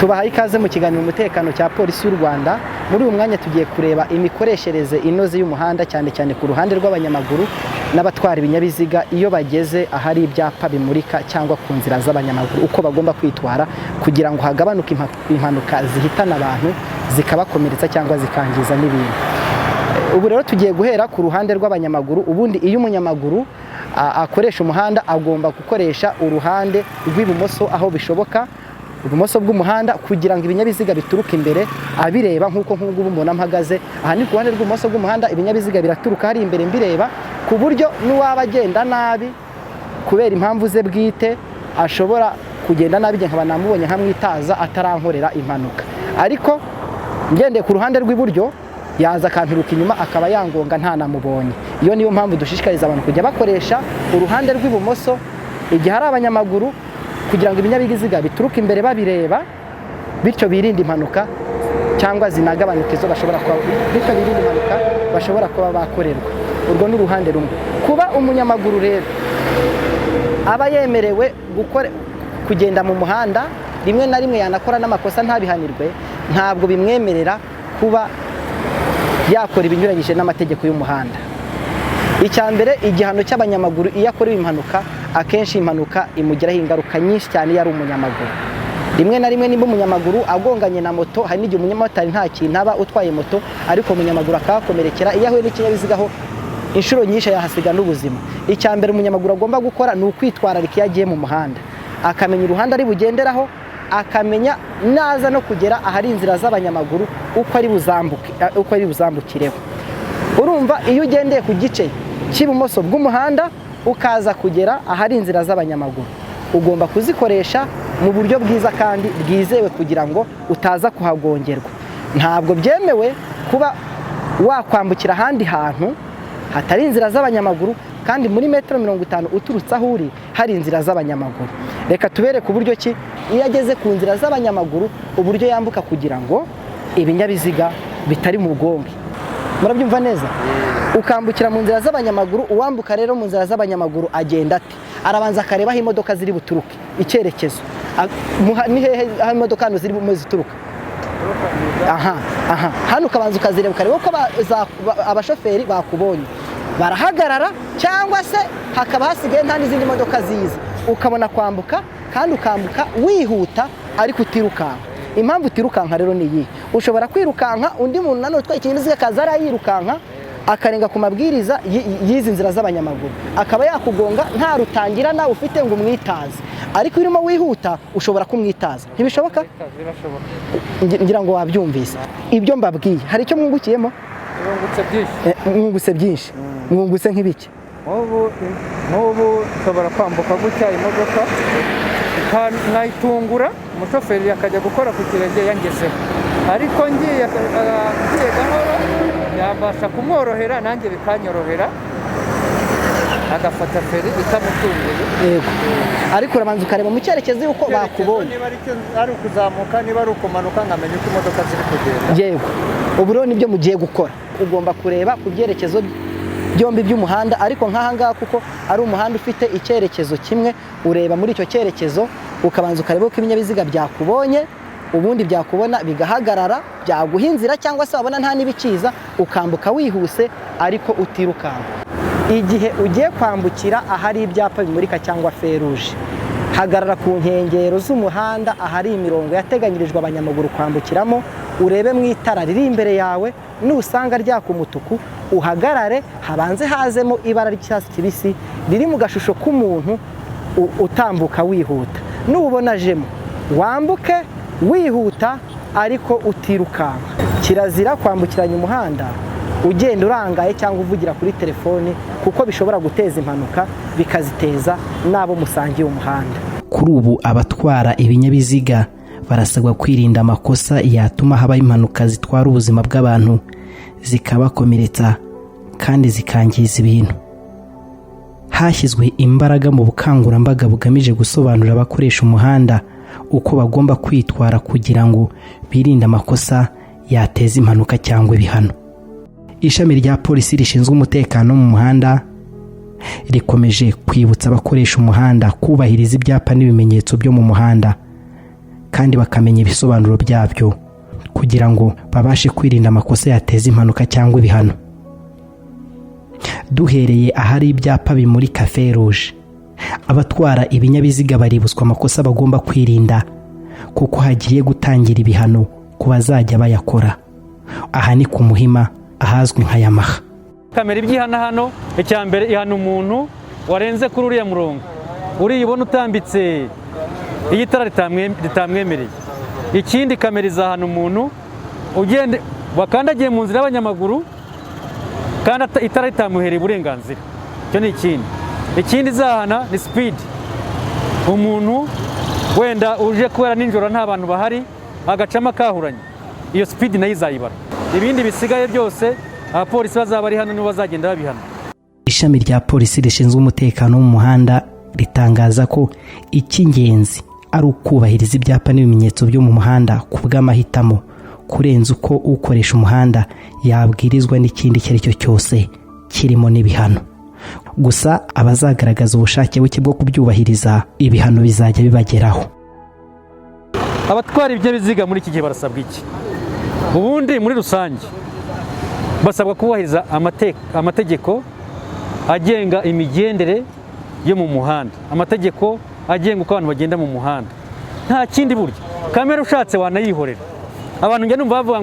Tubahaye ikaze mu kiganiro umutekano cya polisi y'u Rwanda. Muri uyu mwanya tugiye kureba imikoreshereze inoze y'umuhanda cyane cyane ku ruhande rw'abanyamaguru n'abatwara ibinyabiziga iyo bageze ahari ibyapa bimurika cyangwa ku nzira z'abanyamaguru, uko bagomba kwitwara kugira ngo hagabanuke impanuka zihitana abantu zikabakomeretsa cyangwa zikangiza n'ibintu. Ubu rero tugiye guhera ku ruhande rw'abanyamaguru. Ubundi iyo umunyamaguru akoresha umuhanda agomba gukoresha uruhande rw'ibumoso aho bishoboka, ibumoso bw'umuhanda, kugira ngo ibinyabiziga bituruka imbere abireba nk'uko nk'ubu mbona mpagaze. Aha ni ku ruhande rw'ibumoso bw'umuhanda, ibinyabiziga biraturuka hari imbere mbireba, ku buryo n'uwaba agenda nabi kubera impamvu ze bwite ashobora kugenda nabi nkaba namubonye nkamwitaza atarankorera impanuka. Ariko ngendeye ku ruhande rw'iburyo yaza akanturuka inyuma akaba yangonga ntanamubonye. Iyo niyo mpamvu dushishikariza abantu kujya bakoresha uruhande rw'ibumoso igihe hari abanyamaguru, kugira ngo ibinyabiziga bituruka imbere babireba, bityo birinde impanuka cyangwa zinagabanuke zo bashobora kuba bakorerwa. Urwo ni uruhande rumwe. Kuba umunyamaguru rero aba yemerewe kugenda mu muhanda, rimwe na rimwe yanakora n'amakosa ntabihanirwe, ntabwo bimwemerera kuba yakora ibinyuranyije n'amategeko y'umuhanda. Icya mbere, igihano cy'abanyamaguru iyo akorewe impanuka, akenshi impanuka imugiraho ingaruka nyinshi cyane iyo ari umunyamaguru. Rimwe na rimwe nimba umunyamaguru agonganye na moto, hari n'igihe umunyamotari nta kintu aba utwaye moto, ariko umunyamaguru akahakomerekera. Iyo ahuye n'ikinyabiziga aho inshuro nyinshi yahasiga n'ubuzima. Icya mbere umunyamaguru agomba gukora ni ukwitwararika iyo agiye mu muhanda, akamenya uruhande ari bugenderaho, akamenya naza no kugera ahari inzira z'abanyamaguru uko ari buzambukireho. Urumva, iyo ugendeye ku gice cy'ibumoso bw'umuhanda ukaza kugera ahari inzira z'abanyamaguru, ugomba kuzikoresha mu buryo bwiza kandi bwizewe kugira ngo utaza kuhagongerwa. Ntabwo byemewe kuba wakwambukira ahandi hantu hatari inzira z'abanyamaguru kandi muri metero 50 uturutse aho uri hari inzira z'abanyamaguru. Reka tubereke uburyo ki iyo ageze ku nzira z'abanyamaguru uburyo yambuka kugira ngo ibinyabiziga bitari mu bwonge. Murabyumva neza? Ukambukira mu nzira z'abanyamaguru. Uwambuka rero mu nzira z'abanyamaguru agenda ate? Arabanza akareba aho imodoka ziri buturuke, icyerekezo. Ni hehe aho imodoka hano ziri bumwe zituruka? Hano ukabanza ukazireba ukareba ko abashoferi bakubonye barahagarara, cyangwa se hakaba hasigaye nta n'izindi modoka ziza, ukabona kwambuka kandi ukambuka wihuta ariko utirukanka. Impamvu utirukanka rero ni iyi: ushobora kwirukanka undi muntu nanone utwaye ikinyabiziga akaza arayirukanka akarenga ku mabwiriza y'izi nzira z'abanyamaguru, akaba yakugonga nta rutangirana ufite ngo umwitaze. Ariko urimo wihuta ushobora kumwitaza. Ntibishoboka? Ngira ngo wabyumvise ibyo mbabwiye. Hari icyo mwungukiyemo? Mwungutse byinshi. Mwungutse nk'ibiki? Nk'ubu ushobora kwambuka gutya imodoka nkayitungura, umushoferi akajya gukora ku kirenge yangezeho, ariko ngiye gahoro yabasha kumworohera, nanjye bikanyorohera, agafata feri itamutunguye. Yego. Ariko urabanza ukareba mu cyerekezo yuko bakubonye. Niba ari ukuzamuka, niba ari ukumanuka, nkamenya uko imodoka ziri kugenda. Yego. Ubu rero nibyo mugiye gukora. Ugomba kureba ku byerekezo byombi by'umuhanda, ariko nk'aha ngaha kuko ari umuhanda ufite icyerekezo kimwe, ureba muri icyo cyerekezo ukabanza ukareba ko ibinyabiziga byakubonye, ubundi byakubona bigahagarara, byaguha inzira, cyangwa se wabona nta n'ibikiza ukambuka wihuse ariko utirukanka. Igihe ugiye kwambukira ahari ibyapa bimurika cyangwa feruje, hagarara ku nkengero z'umuhanda ahari imirongo yateganyirijwe abanyamaguru kwambukiramo, urebe mu itara riri imbere yawe, nusanga ryaka umutuku uhagarare, habanze hazemo ibara ry'icyatsi kibisi riri mu gashusho k'umuntu utambuka wihuta. Nubona jemo wambuke wihuta ariko utirukanka. Kirazira kwambukiranya umuhanda ugenda urangaye cyangwa uvugira kuri telefone, kuko bishobora guteza impanuka bikaziteza n'abo musangiye umuhanda. Kuri ubu abatwara ibinyabiziga barasabwa kwirinda amakosa yatuma habaho impanuka zitwara ubuzima bw'abantu, zikabakomeretsa kandi zikangiza ibintu. Hashyizwe imbaraga mu bukangurambaga bugamije gusobanurira abakoresha umuhanda uko bagomba kwitwara kugira ngo birinde amakosa yateza impanuka cyangwa ibihano. Ishami rya polisi rishinzwe umutekano mu muhanda rikomeje kwibutsa abakoresha umuhanda kubahiriza ibyapa n'ibimenyetso byo mu muhanda kandi bakamenya ibisobanuro byabyo kugira ngo babashe kwirinda amakosa yateza impanuka cyangwa ibihano. Duhereye ahari ibyapa bimurika feruje, abatwara ibinyabiziga baributswa amakosa bagomba kwirinda kuko hagiye gutangira ibihano ku bazajya bayakora. Aha ni ku Muhima ahazwi nka Yamaha. Kamera ibyihana hano, icya mbere ihana umuntu warenze kuri uriya murongo, uriyibona utambitse iyi tara ritamwemereye. Ikindi kamera izahana umuntu ugende wakandagiye mu nzira y'abanyamaguru kandi itara ritamuhereye uburenganzira. Icyo ni ikindi izahana ni speed. Umuntu wenda uje kubera ninjoro nta bantu bahari agacama kahuranye, iyo speed nayo izayibara. Ibindi bisigaye byose abapolisi bazaba ari hano nibo bazagenda babihana. Ishami rya polisi rishinzwe umutekano wo mu muhanda ritangaza ko icy'ingenzi ari ukubahiriza ibyapa n'ibimenyetso byo mu muhanda ku bw'amahitamo kurenza uko ukoresha umuhanda yabwirizwa n'ikindi icyo ari cyo cyose kirimo n'ibihano. Gusa abazagaragaza ubushake buke bwo kubyubahiriza, ibihano bizajya bibageraho. Abatwara ibinyabiziga muri iki gihe barasabwa iki? Ubundi muri rusange basabwa kubahiriza amategeko agenga imigendere yo mu muhanda, amategeko agenga uko abantu bagenda mu muhanda. Nta kindi buryo. Kamera ushatse wanayihorera. Abantu njye numva bavuga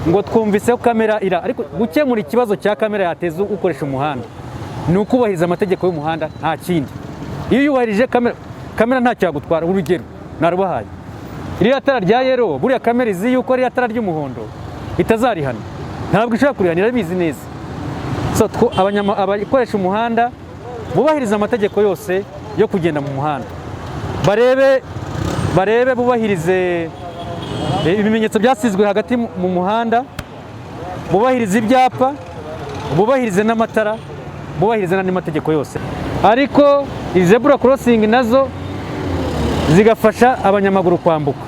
ngo twumvise ko kamera ariko gukemura ikibazo cya kamera yateza ukoresha umuhanda ni ukubahiriza amategeko y'umuhanda, nta kindi. Iyo yubahirije kamera ntacyo yagutwara. Urugero narubahaye, iriya tara rya yero, buriya kamera izi yuko iriya tara ry'umuhondo itazarihana, ntabwo ishobora kurihanira, bizi neza. So abakoresha umuhanda bubahiriza amategeko yose yo kugenda mu muhanda, barebe bubahirize ibimenyetso byasizwe hagati mu muhanda, bubahirize ibyapa, bubahirize n'amatara, bubahirize n'andi mategeko yose. Ariko zebura crossing nazo zigafasha abanyamaguru kwambuka.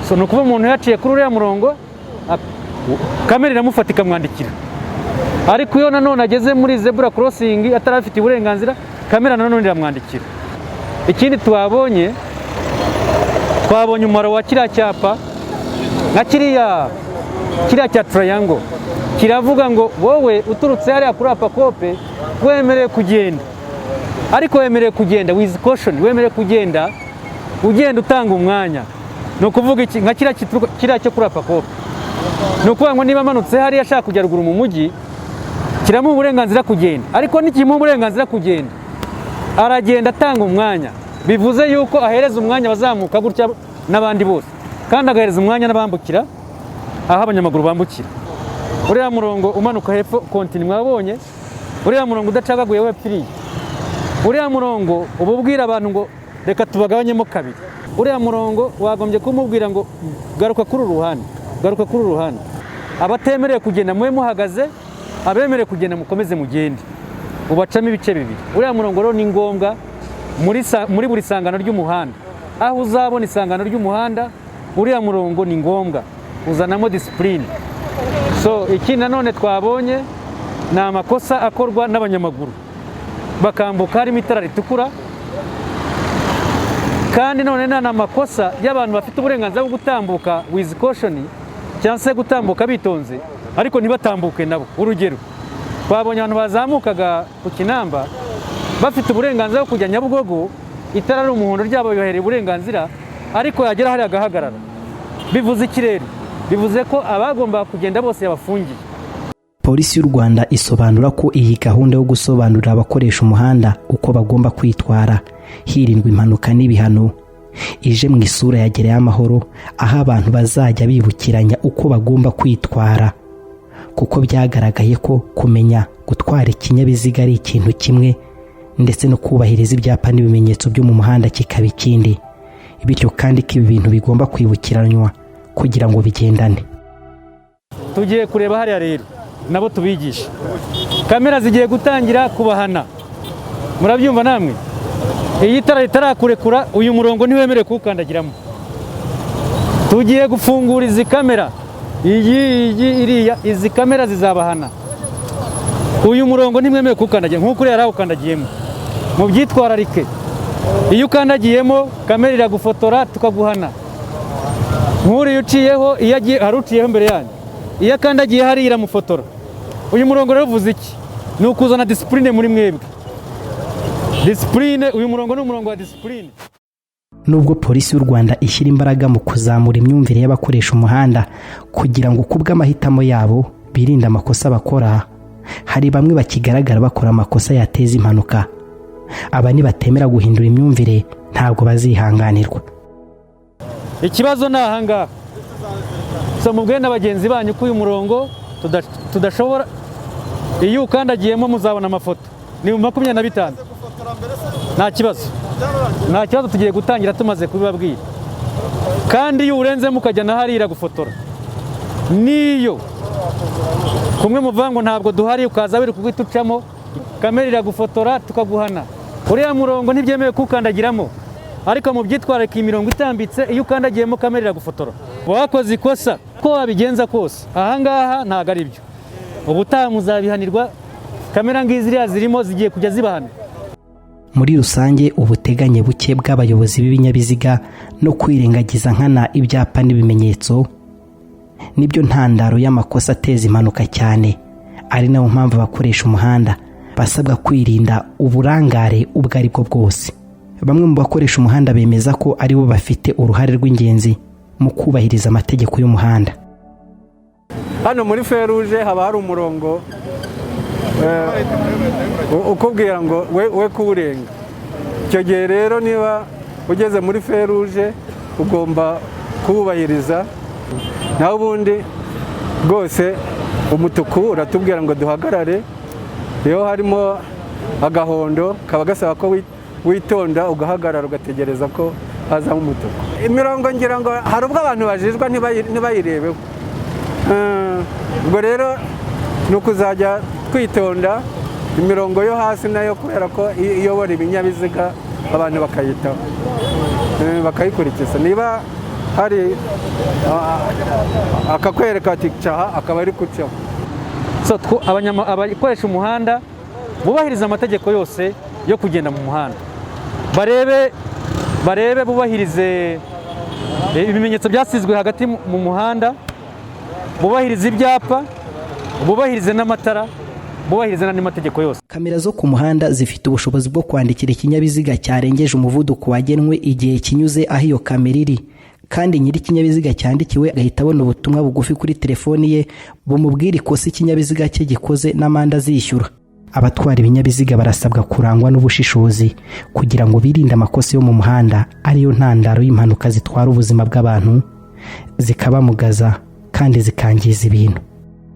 So ni ukuvuga umuntu yaciye kuri uriya murongo kamera iramufata ikamwandikira, ariko iyo nanone ageze muri zebura crossing atarafite uburenganzira, kamera nanone iramwandikira. Ikindi twabonye umumaro wa kiriya cyapa nka kiriya cya triangle kiravuga ngo wowe uturutse hariya kuri apakope wemerewe kugenda, ariko wemerewe kugenda with caution, wemerewe kugenda ugenda utanga umwanya. Ni ukuvuga iki? Nka kiriya cyo kuri apakope, ni ukuvuga ngo niba amanutse hariya ashaka kujya ruguru mu mujyi kiramuha uburenganzira kugenda, ariko ntikimuha uburenganzira kugenda aragenda atanga umwanya. Bivuze yuko ahereza umwanya bazamuka gutya n'abandi bose, kandi agahereza umwanya n'abambukira aho abanyamaguru bambukira. Uriya murongo umanuka hepfo kontini mwabonye, uriya murongo udacagaguye wepfiriye, uriya murongo uba ubwira abantu ngo reka tubagabanyemo kabiri. Uriya murongo wagombye kumubwira ngo garuka kuri uruhande, garuka kuri uruhande. Abatemerewe kugenda mube muhagaze, abemerewe kugenda mukomeze mugende, ubacamo ibice bibiri. Uriya murongo rero ni ngombwa muri buri sangano ry'umuhanda. Aho uzabona isangano ry'umuhanda, uriya murongo ni ngombwa, uzanamo discipline. So iki nanone twabonye ni amakosa akorwa n'abanyamaguru bakambuka harimo itara ritukura, kandi none ni amakosa y'abantu bafite uburenganzira bwo gutambuka with caution cyangwa se gutambuka bitonze ariko ntibatambuke nabo. Urugero, twabonye abantu bazamukaga ku Kinamba bafite uburenganzira bwo kujya Nyabugogo, itara ari umuhondo ryabo bibahereye uburenganzira, ariko yagera hari agahagarara. Bivuze ikirere, bivuze ko abagomba kugenda bose yabafungiye. Polisi y'u Rwanda isobanura ko iyi gahunda yo gusobanurira abakoresha umuhanda uko bagomba kwitwara hirindwa impanuka n'ibihano ije mu isura ya Gerayo Amahoro, aho abantu bazajya bibukiranya uko bagomba kwitwara, kuko byagaragaye ko kumenya gutwara ikinyabiziga ari ikintu kimwe ndetse no kubahiriza ibyapa n'ibimenyetso byo mu muhanda kikaba ikindi, bityo kandi ko ibi bintu bigomba kwibukiranywa kugira ngo bigendane. Tugiye kureba hariya rero nabo tubigisha, kamera zigiye gutangira kubahana. Murabyumva namwe? Iyi tara ritarakurekura uyu murongo ntiwemerewe kuwukandagiramo. Tugiye gufungura izi kamera, iriya izi kamera zizabahana. Uyu murongo ntimwemerewe kuwukandagira nk'uko uriya yarawukandagiyemo. Mu byitwararike, iyo ukandagiyemo kamera iragufotora tukaguhana. nk'uriya uciyeho iyo agiye hari uciyeho imbere yanyu, iyo akandagiye hariya iramufotora. Uyu murongo rero uvuze iki? Ni ukuzana disipurine muri mwebwe. Disipurine, uyu murongo ni umurongo wa disipurine. Nubwo polisi y'u Rwanda ishyira imbaraga mu kuzamura imyumvire y'abakoresha umuhanda kugira ngo kubw'amahitamo yabo birinde amakosa bakora, hari bamwe bakigaragara bakora amakosa yateza impanuka. Aba nibatemera guhindura imyumvire ntabwo bazihanganirwa. Ikibazo ni ahangaha. So mubwire n'abagenzi banyu ko uyu murongo tudashobora, iyo ukandagiyemo muzabona amafoto. Ni 25. Nta kibazo. Nta kibazo, tugiye gutangira tumaze kubibabwira. Kandi iyo urenzemo ukajya na hariya gufotora. Niyo kumwe muvuga ngo ntabwo duhari ukaza wiri kugwita ucamo, kamera iragufotora tukaguhana. Uriya murongo ntibyemewe kukandagiramo. Ariko mu byitwararika imirongo itambitse, iyo ukandagiyemo kamera iragufotora. Wakoze ikosa ko wabigenza kose. Ahangaha ntago ari byo. Ubutaha muzabihanirwa. Kamera ngiziriya zirimo zigiye kujya zibahana. Muri rusange ubuteganye buke bw'abayobozi b'ibinyabiziga no kwirengagiza nkana ibyapa n'ibimenyetso nibyo ntandaro y'amakosa ateza impanuka cyane. Ari nayo mpamvu abakoresha umuhanda basabwa kwirinda uburangare ubwo ari bwo bwose. Bamwe mu bakoresha umuhanda bemeza ko ari bo bafite uruhare rw'ingenzi mu kubahiriza amategeko y'umuhanda. Hano muri feruje haba hari umurongo ukubwira ngo we kuwurenga. Icyo gihe rero niba ugeze muri feruje ugomba kuwubahiriza. Naho ubundi rwose umutuku uratubwira ngo duhagarare, iyo harimo agahondo kaba gasaba ko witonda ugahagarara ugategereza ko haza umutuku. Imirongo ngira ngo hari ubwo abantu bajijwa ntibayirebeho. Ubwo rero ni ukuzajya twitonda. Imirongo yo hasi nayo kubera ko iyobora ibinyabiziga abantu bakayitaho, bakayikurikiza. Niba hari akakwereka ati caha akaba ari kucaho. So abakoresha umuhanda bubahiriza amategeko yose yo kugenda mu muhanda. Barebe bubahirize ibimenyetso byasizwe hagati mu muhanda, bubahirize ibyapa, bubahirize n'amatara, bubahirize n'andi mategeko yose. Kamera zo ku muhanda zifite ubushobozi bwo kwandikira ikinyabiziga cyarengeje umuvuduko wagenwe igihe kinyuze aho iyo kamera iri, kandi nyiri ikinyabiziga cyandikiwe agahita abona ubutumwa bugufi kuri telefoni ye bumubwira ikosa ikinyabiziga cye gikoze n'amande azishyura. Abatwara ibinyabiziga barasabwa kurangwa n'ubushishozi kugira ngo birinde amakosa yo mu muhanda ariyo ntandaro y'impanuka zitwara ubuzima bw'abantu, zikabamugaza kandi zikangiza ibintu.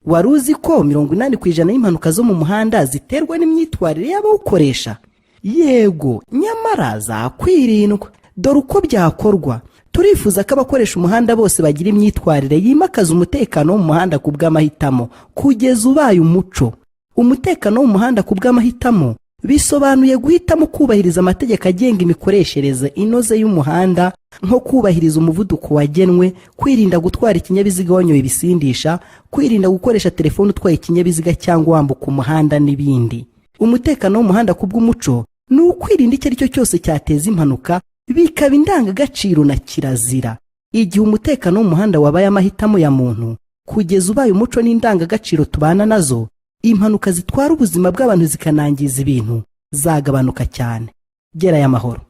Wari uzi ko 80% y'impanuka zo mu muhanda ziterwa n'imyitwarire y'abawukoresha? Yego, nyamara zakwirindwa. Dore uko byakorwa. Turifuza ko abakoresha umuhanda bose bagira imyitwarire yimakaza umutekano wo mu muhanda ku bw'amahitamo kugeza ubaye umuco. Umutekano wo mu muhanda ku bw'amahitamo bisobanuye guhitamo kubahiriza amategeko agenga imikoreshereze inoze y'umuhanda, nko kubahiriza umuvuduko wagenwe, kwirinda gutwara ikinyabiziga wanyoye ibisindisha, kwirinda gukoresha telefone utwaye ikinyabiziga cyangwa wambuka umuhanda n'ibindi. Umutekano wo mu muhanda ku bw'umuco ni ukwirinda icyo ari cyo cyose cyateza impanuka, bikaba indangagaciro na kirazira. Igihe umutekano wo mu muhanda wabaye amahitamo ya muntu kugeza ubaye umuco n'indangagaciro tubana nazo, impanuka zitwara ubuzima bw'abantu zikanangiza ibintu zagabanuka cyane. Gerayo amahoro.